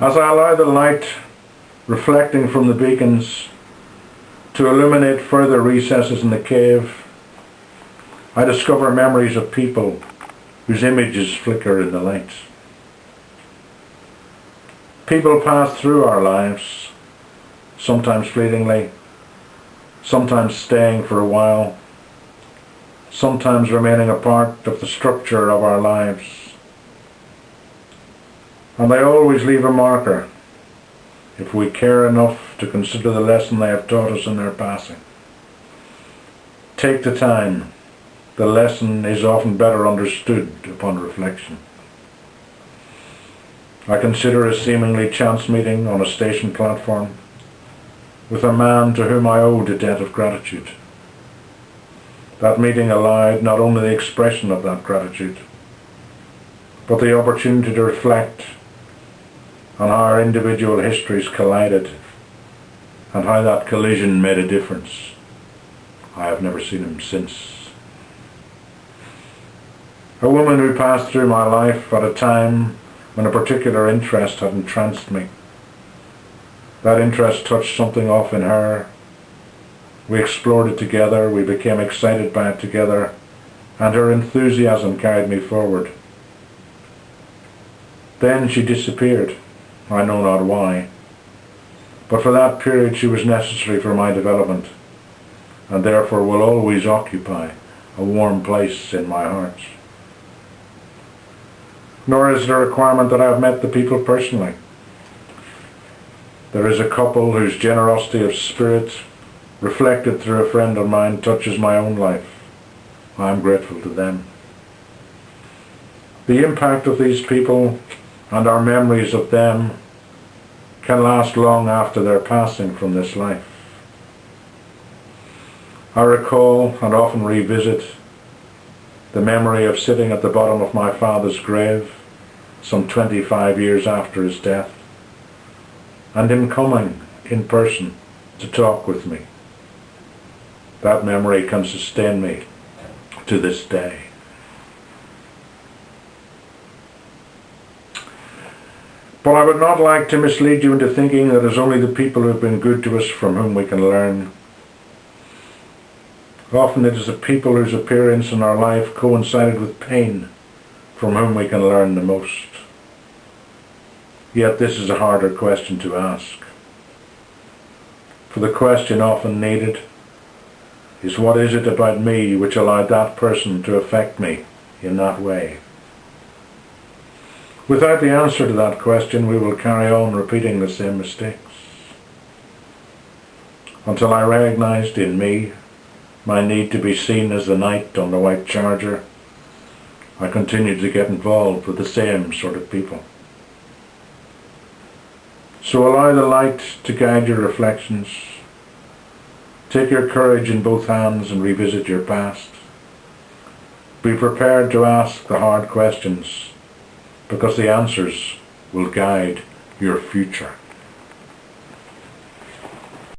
As I allow the light reflecting from the beacons to illuminate further recesses in the cave, I discover memories of people whose images flicker in the light. People pass through our lives, sometimes fleetingly, sometimes staying for a while, sometimes remaining a part of the structure of our lives. And they always leave a marker if we care enough to consider the lesson they have taught us in their passing. Take the time. The lesson is often better understood upon reflection. I consider a seemingly chance meeting on a station platform with a man to whom I owed a debt of gratitude. That meeting allowed not only the expression of that gratitude, but the opportunity to reflect on how our individual histories collided and how that collision made a difference. I have never seen him since. A woman who passed through my life at a time when a particular interest had entranced me. That interest touched something off in her. We explored it together, we became excited by it together, and her enthusiasm carried me forward. Then she disappeared. I know not why, but for that period she was necessary for my development, and therefore will always occupy a warm place in my heart. Nor is it a requirement that I have met the people personally. There is a couple whose generosity of spirit, reflected through a friend of mine, touches my own life. I am grateful to them. The impact of these people and our memories of them can last long after their passing from this life. I recall and often revisit the memory of sitting at the bottom of my father's grave some 25 years after his death, and him coming in person to talk with me. That memory can sustain me to this day. But I would not like to mislead you into thinking that it is only the people who have been good to us from whom we can learn. Often it is the people whose appearance in our life coincided with pain from whom we can learn the most. Yet this is a harder question to ask. For the question often needed is, what is it about me which allowed that person to affect me in that way? Without the answer to that question, we will carry on repeating the same mistakes. Until I recognized in me my need to be seen as the knight on the white charger, I continued to get involved with the same sort of people. So allow the light to guide your reflections. Take your courage in both hands and revisit your past. Be prepared to ask the hard questions, because the answers will guide your future.